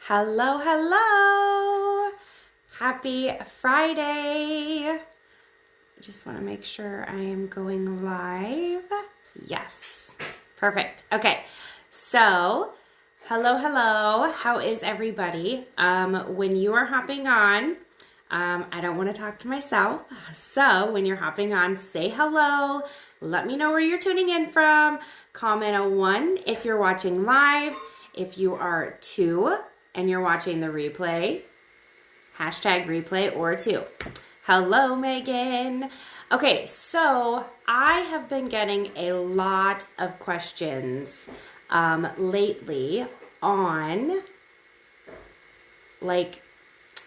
Hello, hello. Happy Friday. Just want to make sure I am going live. Yes. Perfect. Okay. So, hello. How is everybody? When you are hopping on, I don't want to talk to myself. So, when you're hopping on, say hello. Let me know where you're tuning in from. Comment a 1 if you're watching live. If you are 2 and you're watching the replay, hashtag replay or 2. Hello, Megan. Okay, so I have been getting a lot of questions lately on like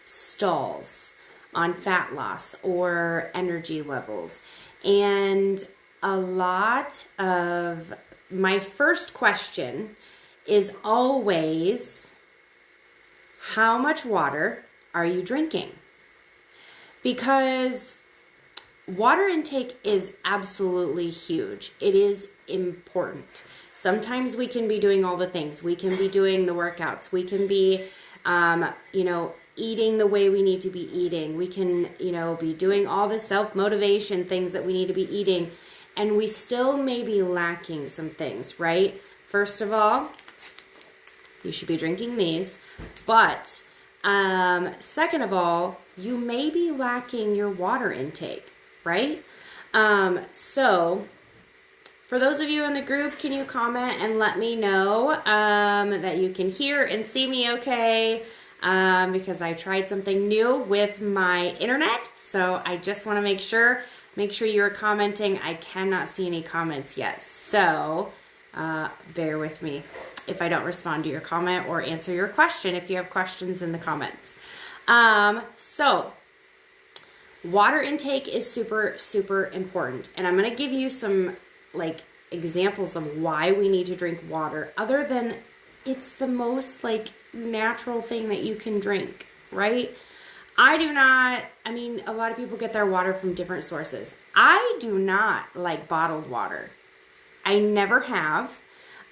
stalls, on fat loss or energy levels. And a lot of my first question is always, how much water are you drinking? Because water intake is absolutely huge. It is important. Sometimes we can be doing all the things. We can be doing the workouts. We can be, eating the way we need to be eating. We can, be doing all the self-motivation things that we need to be eating. And we still may be lacking some things, right? First of all, you should be drinking these. But second of all, you may be lacking your water intake, right? So for those of you in the group, can you comment and let me know that you can hear and see me okay? Because I tried something new with my internet. So I just want to make sure you're commenting. I cannot see any comments yet. So bear with me if I don't respond to your comment or answer your question if you have questions in the comments. So water intake is super, super important. And I'm going to give you some examples of why we need to drink water, other than it's the most natural thing that you can drink, right? A lot of people get their water from different sources. I do not like bottled water. I never have.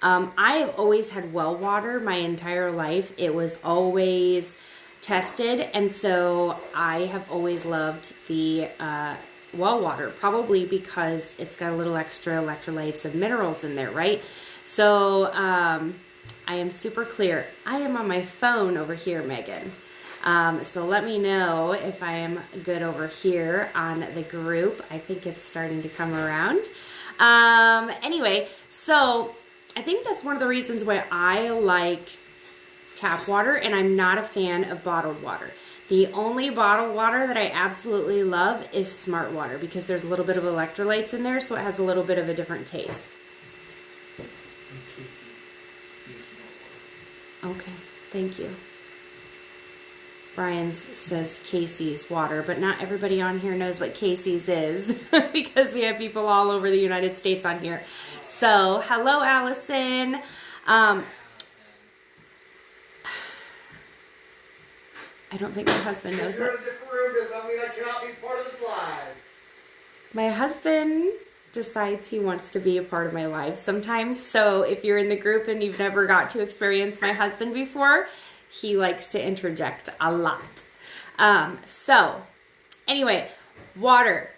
I have always had well water my entire life. It was always tested, and so I have always loved the well water, probably because it's got a little extra electrolytes and minerals in there, right? So I am super clear. I am on my phone over here, Megan. So let me know if I am good over here on the group. I think it's starting to come around. Anyway, so I think that's one of the reasons why I like tap water and I'm not a fan of bottled water. The only bottled water that I absolutely love is Smart Water because there's a little bit of electrolytes in there, so it has a little bit of a different taste. Okay, thank you. Brian says Casey's water, but not everybody on here knows what Casey's is because we have people all over the United States on here. So, hello, Allison. I don't think my husband knows that. If you're in a different room, does that mean I cannot be part of this live? My husband decides he wants to be a part of my life sometimes. So if you're in the group and you've never got to experience my husband before, he likes to interject a lot. So anyway, water.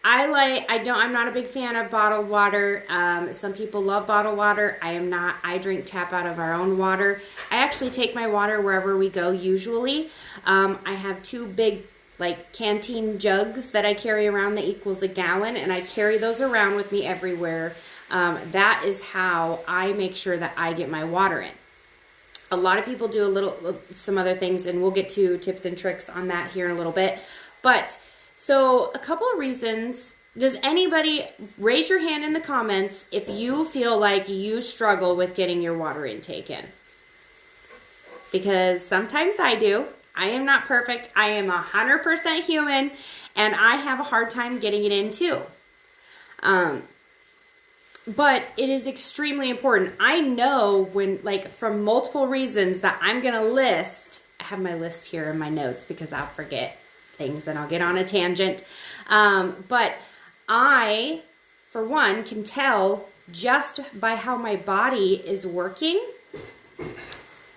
I'm not a big fan of bottled water. Some people love bottled water. I am not. I drink tap out of our own water. I actually take my water wherever we go usually. I have 2 big canteen jugs that I carry around that equals a gallon, and I carry those around with me everywhere. That is how I make sure that I get my water in. A lot of people do some other things, and we'll get to tips and tricks on that here in a little bit. But so a couple of reasons. Does anybody raise your hand in the comments if you feel like you struggle with getting your water intake in? Because sometimes I do. I am not perfect. I am 100% human, and I have a hard time getting it in too. But it is extremely important. I know from multiple reasons that I'm going to list. I have my list here in my notes because I'll forget things and I'll get on a tangent. But I, for one, can tell just by how my body is working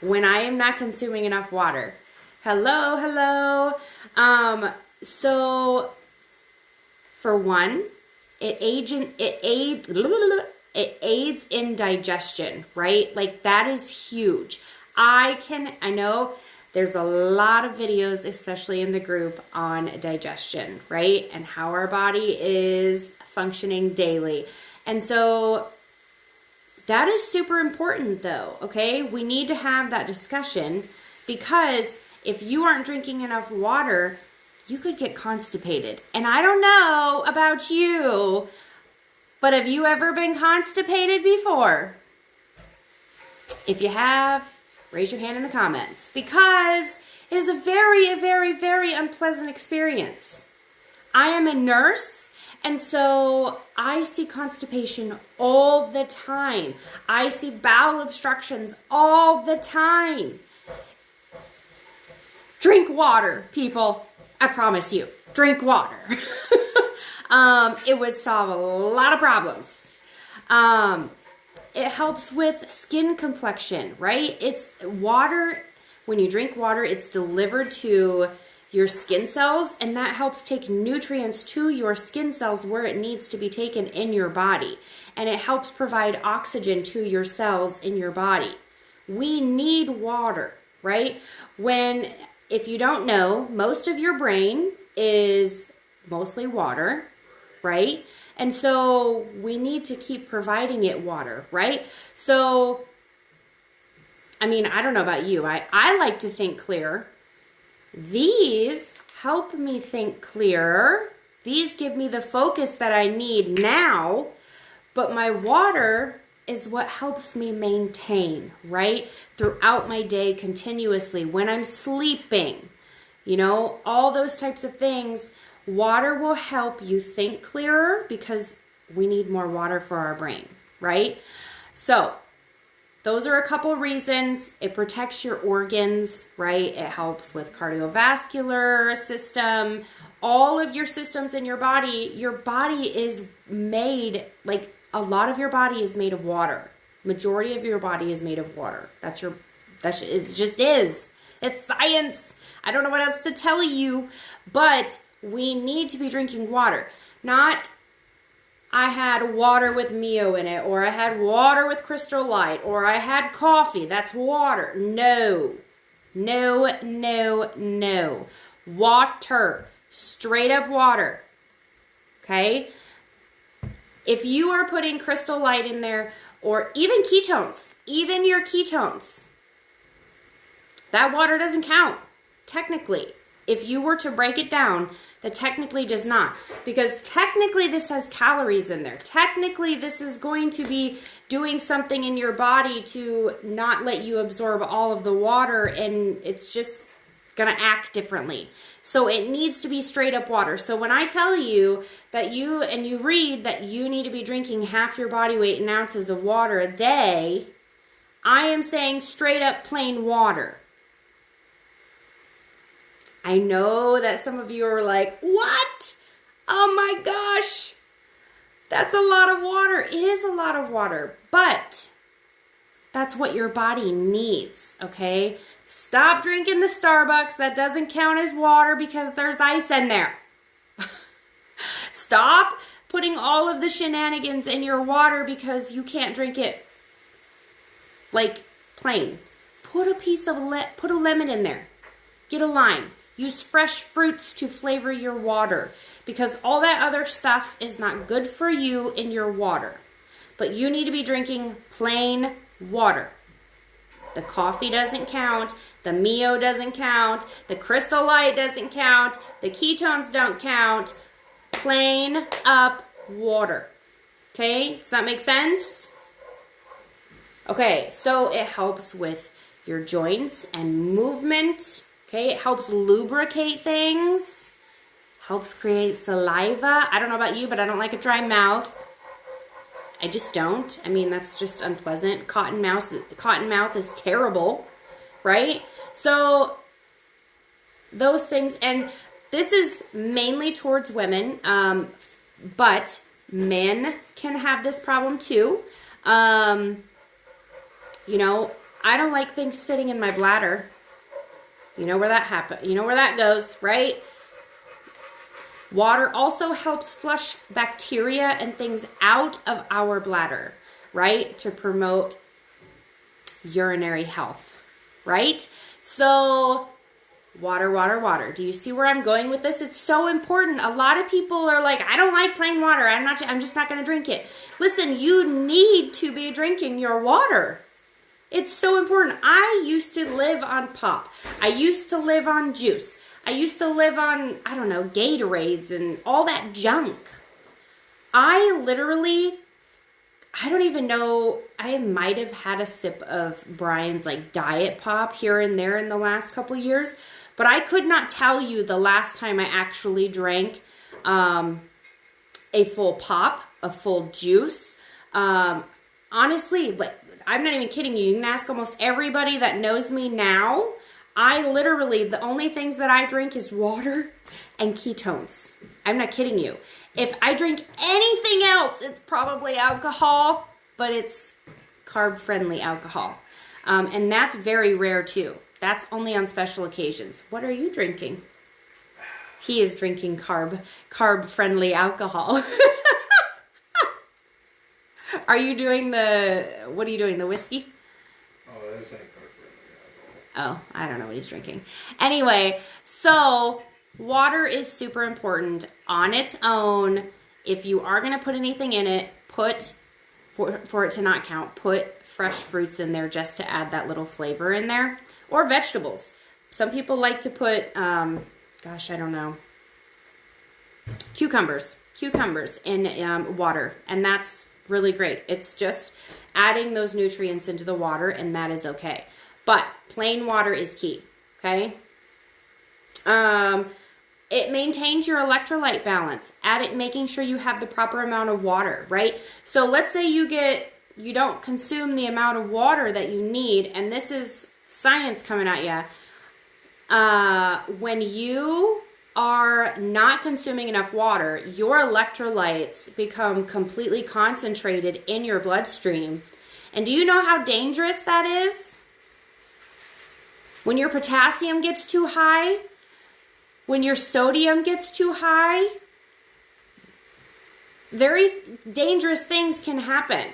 when I am not consuming enough water. Hello, hello. So for one, it aids in digestion, right? Like that is huge. I know there's a lot of videos, especially in the group, on digestion, right? And how our body is functioning daily. And so that is super important though, okay? We need to have that discussion because if you aren't drinking enough water, you could get constipated. And I don't know about you, but have you ever been constipated before? If you have, raise your hand in the comments because it is a very, very, very unpleasant experience. I am a nurse, and so I see constipation all the time. I see bowel obstructions all the time. Drink water, people. I promise you. Drink water. It would solve a lot of problems. It helps with skin complexion, right? It's water. When you drink water, it's delivered to your skin cells, and that helps take nutrients to your skin cells where it needs to be taken in your body. And it helps provide oxygen to your cells in your body. We need water, right? If you don't know, most of your brain is mostly water, right? And so we need to keep providing it water, right? So, I mean, I don't know about you. I like to think clear. These help me think clearer. These give me the focus that I need now. But my water is what helps me maintain, right? Throughout my day continuously. When I'm sleeping, all those types of things. Water will help you think clearer because we need more water for our brain, right? So those are a couple reasons. It protects your organs, right? It helps with cardiovascular system, all of your systems in your body. Your body is made, like a lot of your body is made of water. Majority of your body is made of water. It just is. It's science. I don't know what else to tell you, but we need to be drinking water. Not, I had water with Mio in it, or I had water with Crystal Light, or I had coffee. That's water. No. No, no, no. Water. Straight up water. Okay? If you are putting Crystal Light in there, or even ketones, even your ketones, that water doesn't count, technically. If you were to break it down, that technically does not. Because technically this has calories in there. Technically this is going to be doing something in your body to not let you absorb all of the water, and it's just going to act differently. So it needs to be straight up water. So when I tell you that you read that you need to be drinking half your body weight in ounces of water a day, I am saying straight up plain water. I know that some of you are like, what? Oh my gosh, that's a lot of water. It is a lot of water, but that's what your body needs, okay? Stop drinking the Starbucks. That doesn't count as water because there's ice in there. Stop putting all of the shenanigans in your water because you can't drink it like plain. Put a lemon in there. Get a lime. Use fresh fruits to flavor your water because all that other stuff is not good for you in your water. But you need to be drinking plain water. The coffee doesn't count. The Mio doesn't count. The Crystal Light doesn't count. The ketones don't count. Plain up water. Okay? Does that make sense? Okay, so it helps with your joints and movement. Okay, it helps lubricate things, helps create saliva. I don't know about you, but I don't like a dry mouth. I just don't. I mean, that's just unpleasant. Cotton mouth is terrible, right? So those things, and this is mainly towards women, but men can have this problem too. I don't like things sitting in my bladder. You know where that happens. You know where that goes, right? Water also helps flush bacteria and things out of our bladder, right? To promote urinary health, right? So water, water, water. Do you see where I'm going with this? It's so important. A lot of people are like, I don't like plain water. I'm just not going to drink it. Listen, you need to be drinking your water. It's so important. I used to live on pop. I used to live on juice. I used to live on, I don't know, Gatorades and all that junk. I literally, I don't even know, I might have had a sip of Brian's like diet pop here and there in the last couple years, but I could not tell you the last time I actually drank a full pop, a full juice. Honestly, like, I'm not even kidding you. You can ask almost everybody that knows me now. I literally, the only things that I drink is water and ketones. I'm not kidding you. If I drink anything else, it's probably alcohol, but it's carb-friendly alcohol. And that's very rare too. That's only on special occasions. What are you drinking? He is drinking carb-friendly alcohol. Are you doing what are you doing, the whiskey? Oh, that's like Oh, I don't know what he's drinking. Anyway, so water is super important on its own. If you are going to put anything in it, for it to not count, put fresh fruits in there just to add that little flavor in there. Or vegetables. Some people like to put, gosh, I don't know, cucumbers in water. And that's really great. It's just adding those nutrients into the water, and that is okay. But plain water is key, okay? It maintains your electrolyte balance. Making sure you have the proper amount of water, right? So let's say you don't consume the amount of water that you need, and this is science coming at you. When you are not consuming enough water, your electrolytes become completely concentrated in your bloodstream. And do you know how dangerous that is? When your potassium gets too high, when your sodium gets too high, very dangerous things can happen,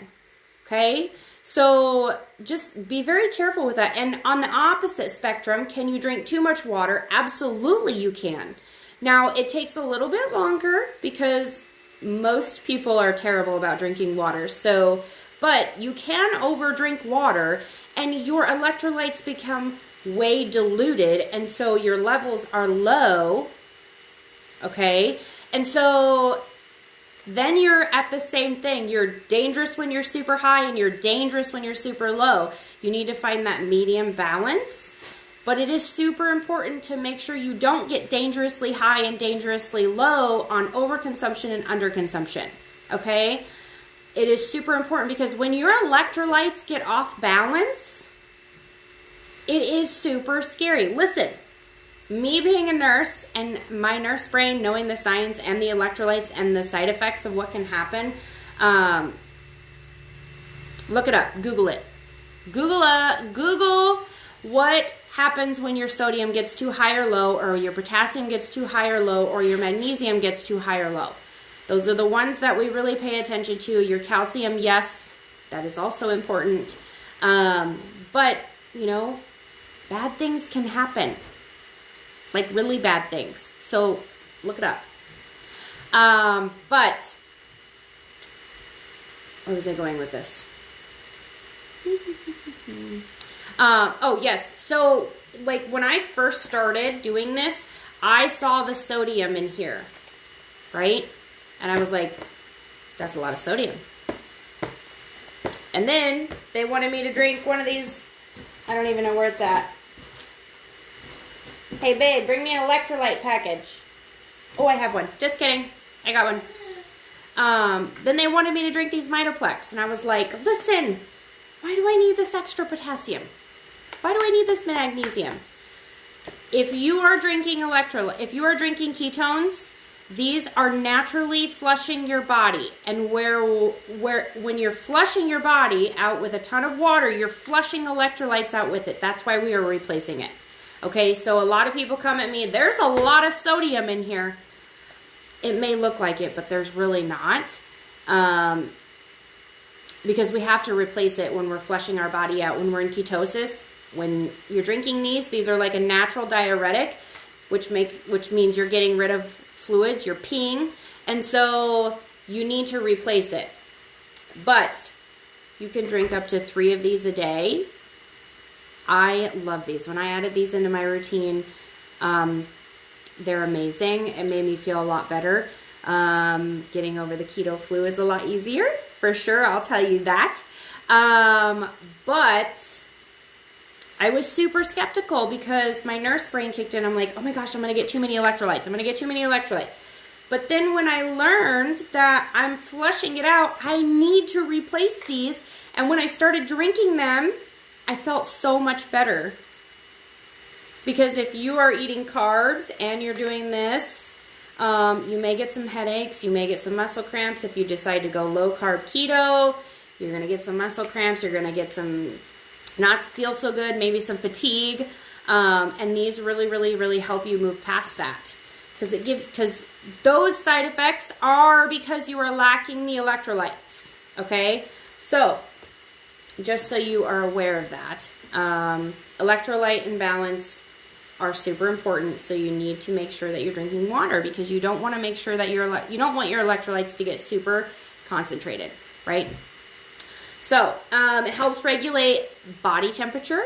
okay? So just be very careful with that. And on the opposite spectrum, can you drink too much water? Absolutely you can. Now, it takes a little bit longer because most people are terrible about drinking water. But you can overdrink water and your electrolytes become way diluted, and so your levels are low, okay? And so then you're at the same thing. You're dangerous when you're super high and you're dangerous when you're super low. You need to find that medium balance, but it is super important to make sure you don't get dangerously high and dangerously low on overconsumption and underconsumption, okay? It is super important because when your electrolytes get off balance, it is super scary. Listen, me being a nurse and my nurse brain knowing the science and the electrolytes and the side effects of what can happen, look it up. Google it. Google what happens when your sodium gets too high or low, or your potassium gets too high or low, or your magnesium gets too high or low. Those are the ones that we really pay attention to. Your calcium, yes, that is also important. But, you know, bad things can happen, like really bad things. So look it up. But where was I going with this? Oh, yes. So like when I first started doing this, I saw the sodium in here, right? And I was like, that's a lot of sodium. And then they wanted me to drink one of these, I don't even know where it's at. Hey, babe, bring me an electrolyte package. Oh, I have one. Just kidding. I got one. Then they wanted me to drink these Mitoplex. And I was like, listen, why do I need this extra potassium? Why do I need this magnesium? If you are drinking ketones, These are naturally flushing your body, and when you're flushing your body out with a ton of water, you're flushing electrolytes out with it. That's why we are replacing it. Okay, so a lot of people come at me, there's a lot of sodium in here. It may look like it, but there's really not. Because we have to replace it when we're flushing our body out, when we're in ketosis. When you're drinking these are like a natural diuretic, which means you're getting rid of fluids, you're peeing, and so you need to replace it. But you can drink up to 3 of these a day. I love these. When I added these into my routine, they're amazing. It made me feel a lot better. Getting over the keto flu is a lot easier, for sure, I'll tell you that. But I was super skeptical because my nurse brain kicked in. I'm like, oh my gosh, I'm going to get too many electrolytes. But then when I learned that I'm flushing it out, I need to replace these. And when I started drinking them, I felt so much better. Because if you are eating carbs and you're doing this, you may get some headaches, you may get some muscle cramps. If you decide to go low carb keto, you're going to get some muscle cramps, you're going to get some not feel so good, maybe some fatigue. And these really help you move past that. Because those side effects are because you are lacking the electrolytes. Okay? So, just so you are aware of that. Electrolyte imbalance are super important, so you need to make sure that you're drinking water, because you don't want to make sure that you don't want your electrolytes to get super concentrated, right? So it helps regulate body temperature,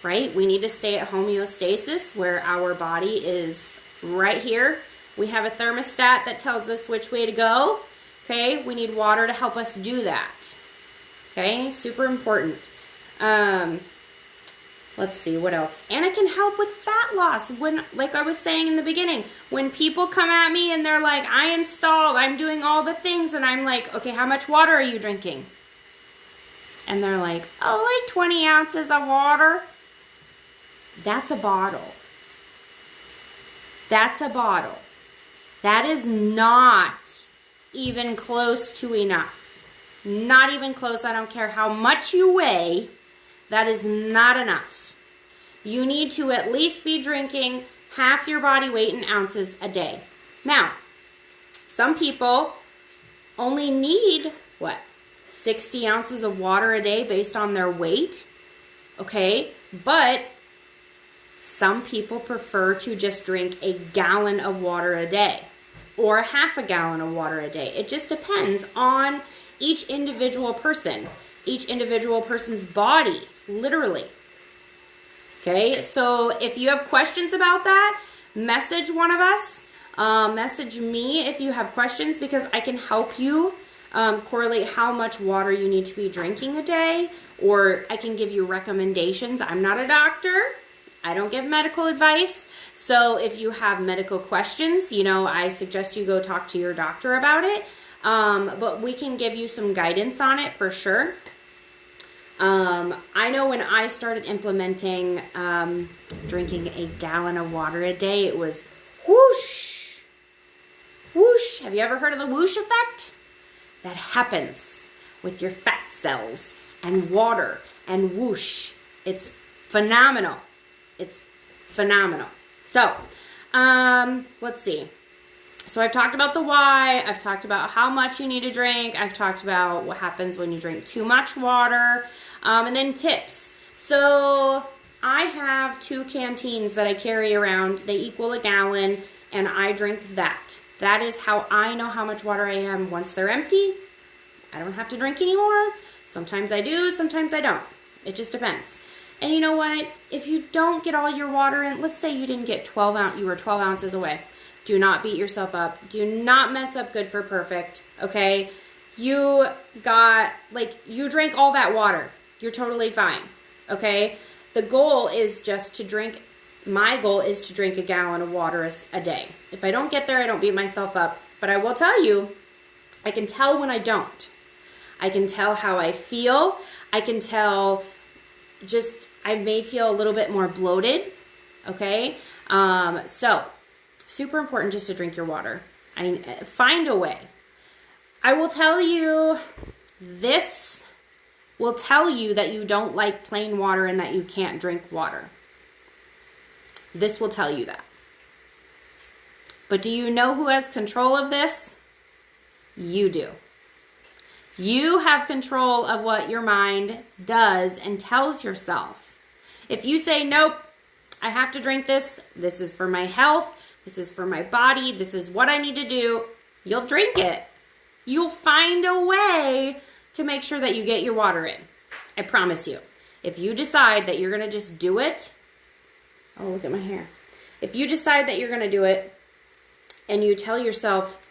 right? We need to stay at homeostasis, where our body is right here. We have a thermostat that tells us which way to go. Okay, we need water to help us do that. Okay, super important. Let's see, what else? And it can help with fat loss. When, like I was saying in the beginning, when people come at me and they're like, I am stalled, I'm doing all the things, and I'm like, okay, how much water are you drinking? And they're like, oh, like 20 ounces of water. That's a bottle. That's a bottle. That is not even close to enough. Not even close. I don't care how much you weigh. That is not enough. You need to at least be drinking half your body weight in ounces a day. Now, some people only need, 60 ounces of water a day based on their weight. Okay, but some people prefer to just drink a gallon of water a day or a half a gallon of water a day. It just depends on each individual person, each individual person's body, literally. Okay, so if you have questions about that, message one of us. Message me if you have questions, because I can help you correlate how much water you need to be drinking a day, or I can give you recommendations. I'm not a doctor. I don't give medical advice. So if you have medical questions, I suggest you go talk to your doctor about it. But we can give you some guidance on it for sure. I know when I started implementing drinking a gallon of water a day, it was whoosh, whoosh. Have you ever heard of the whoosh effect? That happens with your fat cells and water and whoosh. It's phenomenal. It's phenomenal. So, let's see. So I've talked about the why. I've talked about how much you need to drink. I've talked about what happens when you drink too much water. And then tips. So I have 2 canteens that I carry around. They equal a gallon, and I drink that. That is how I know how much water I am. Once they're empty, I don't have to drink anymore. Sometimes I do, sometimes I don't. It just depends. And you know what? If you don't get all your water in, let's say you didn't get 12 ounces, you were 12 ounces away. Do not beat yourself up. Do not mess up good for perfect, okay? You drank all that water. You're totally fine, okay? The goal is just to drink, my goal is to drink a gallon of water a day. If I don't get there, I don't beat myself up. But I will tell you, I can tell when I don't. I can tell how I feel. I can tell I may feel a little bit more bloated, okay? So, super important just to drink your water. Find a way. I will tell you, this will tell you that you don't like plain water and that you can't drink water. This will tell you that. But do you know who has control of this? You do. You have control of what your mind does and tells yourself. If you say, nope, I have to drink this, this is for my health, this is for my body, this is what I need to do, you'll drink it. You'll find a way to make sure that you get your water in. I promise you. If you decide that you're going to just do it, oh, look at my hair. If you decide that you're going to do it and you tell yourself,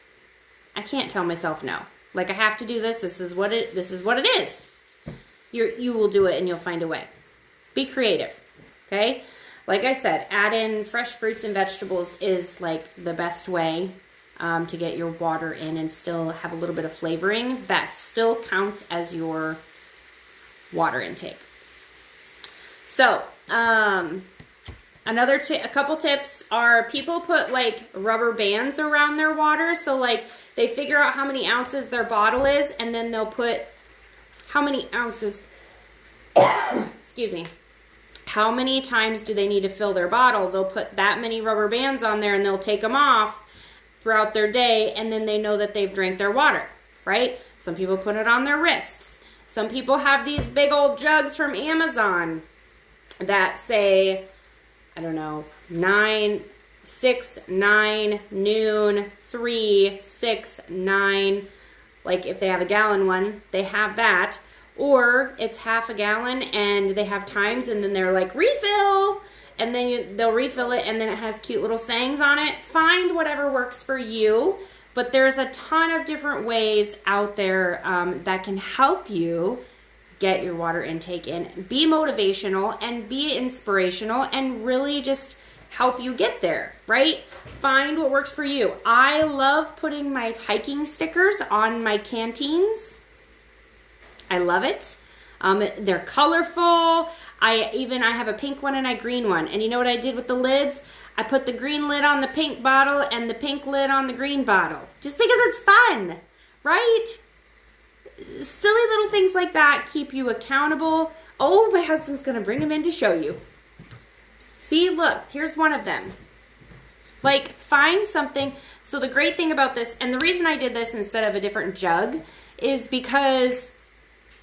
I can't tell myself no. Like, I have to do this. This is what it is. You will do it and you'll find a way. Be creative. Okay? Like I said, add in fresh fruits and vegetables is like the best way to get your water in and still have a little bit of flavoring. That still counts as your water intake. So, a couple tips are people put like rubber bands around their water. So like they figure out how many ounces their bottle is and then they'll put how many ounces, excuse me, how many times do they need to fill their bottle. They'll put that many rubber bands on there and they'll take them off throughout their day and then they know that they've drank their water, right? Some people put it on their wrists. Some people have these big old jugs from Amazon that say, I don't know, 9, 6, 9, noon, 3, 6, 9. Like if they have a gallon one, they have that. Or it's half a gallon and they have times and then they're like, refill. And then they'll refill it and then it has cute little sayings on it. Find whatever works for you. But there's a ton of different ways out there that can help you get your water intake in. Be motivational and be inspirational and really just help you get there, right? Find what works for you. I love putting my hiking stickers on my canteens. I love it. They're colorful. I have a pink one and a green one. And you know what I did with the lids? I put the green lid on the pink bottle and the pink lid on the green bottle. Just because it's fun, right? Silly little things like that keep you accountable. Oh, my husband's going to bring them in to show you. See, look, here's one of them. Like, find something. So the great thing about this, and the reason I did this instead of a different jug, is because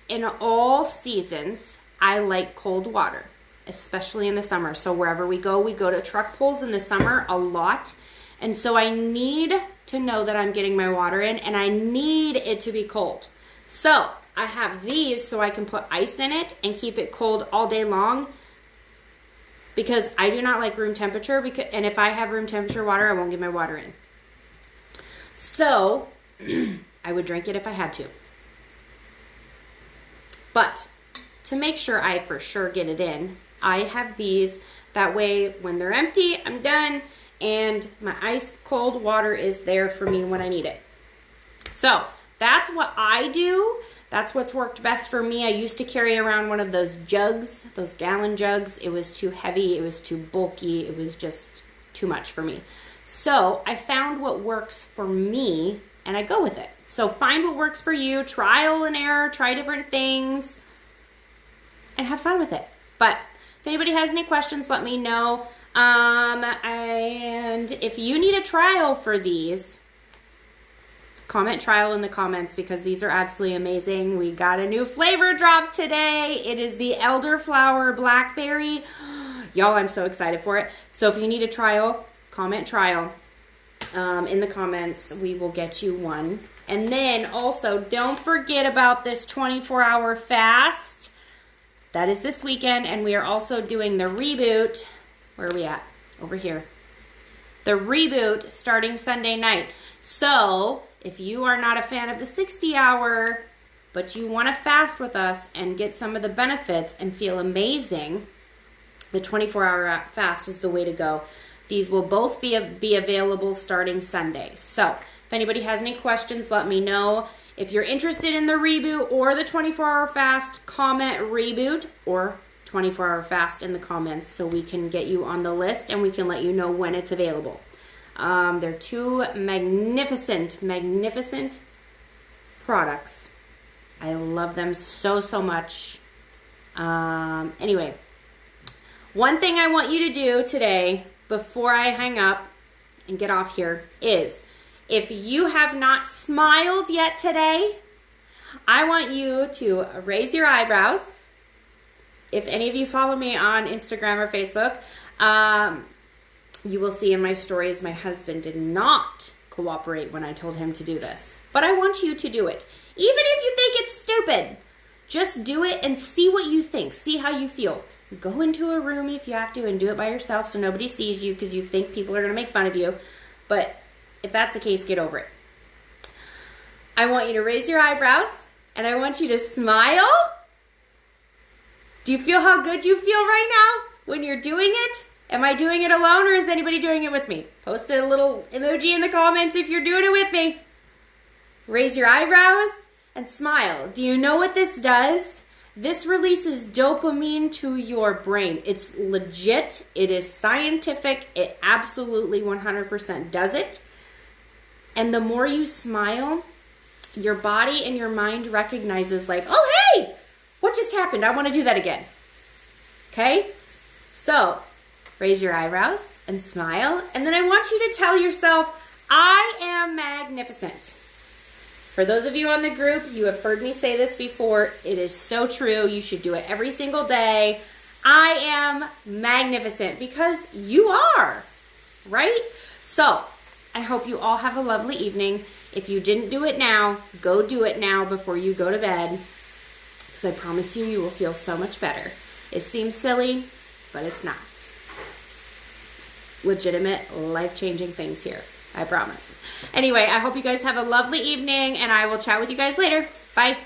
in all seasons, I like cold water, especially in the summer. So wherever we go to truck pulls in the summer a lot. And so I need to know that I'm getting my water in, and I need it to be cold. So I have these so I can put ice in it and keep it cold all day long, because I do not like room temperature, and if I have room temperature water, I won't get my water in. So I would drink it if I had to. But to make sure I for sure get it in, I have these. That way when they're empty, I'm done, and my ice cold water is there for me when I need it. So that's what I do. That's what's worked best for me. I used to carry around one of those jugs, those gallon jugs. It was too heavy. It was too bulky. It was just too much for me. So I found what works for me and I go with it. So find what works for you, trial and error, try different things and have fun with it. But if anybody has any questions, let me know. And if you need a trial for these, comment trial in the comments, because these are absolutely amazing. We got a new flavor drop today. It is the elderflower blackberry. Y'all, I'm so excited for it. So if you need a trial, comment trial in the comments. We will get you one. And then also, don't forget about this 24-hour fast. That is this weekend. And we are also doing the reboot. Where are we at? Over here. The reboot starting Sunday night. So if you are not a fan of the 60-hour, but you want to fast with us and get some of the benefits and feel amazing, the 24-hour fast is the way to go. These will both be available starting Sunday. So if anybody has any questions, let me know. If you're interested in the reboot or the 24-hour fast, comment reboot or 24-hour fast in the comments so we can get you on the list and we can let you know when it's available. They're two magnificent, magnificent products. I love them so, so much. Anyway, one thing I want you to do today before I hang up and get off here is, if you have not smiled yet today, I want you to raise your eyebrows. If any of you follow me on Instagram or Facebook, you will see in my stories my husband did not cooperate when I told him to do this. But I want you to do it. Even if you think it's stupid, just do it and see what you think. See how you feel. Go into a room if you have to and do it by yourself so nobody sees you because you think people are going to make fun of you. But if that's the case, get over it. I want you to raise your eyebrows and I want you to smile. Do you feel how good you feel right now when you're doing it? Am I doing it alone or is anybody doing it with me? Post a little emoji in the comments if you're doing it with me. Raise your eyebrows and smile. Do you know what this does? This releases dopamine to your brain. It's legit. It is scientific. It absolutely 100% does it. And the more you smile, your body and your mind recognizes like, oh, hey, what just happened? I want to do that again. Okay? So, raise your eyebrows and smile. And then I want you to tell yourself, I am magnificent. For those of you on the group, you have heard me say this before. It is so true. You should do it every single day. I am magnificent because you are, right? So, I hope you all have a lovely evening. If you didn't do it now, go do it now before you go to bed. Because I promise you, you will feel so much better. It seems silly, but it's not. Legitimate, life-changing things here. I promise. Anyway, I hope you guys have a lovely evening, and I will chat with you guys later. Bye.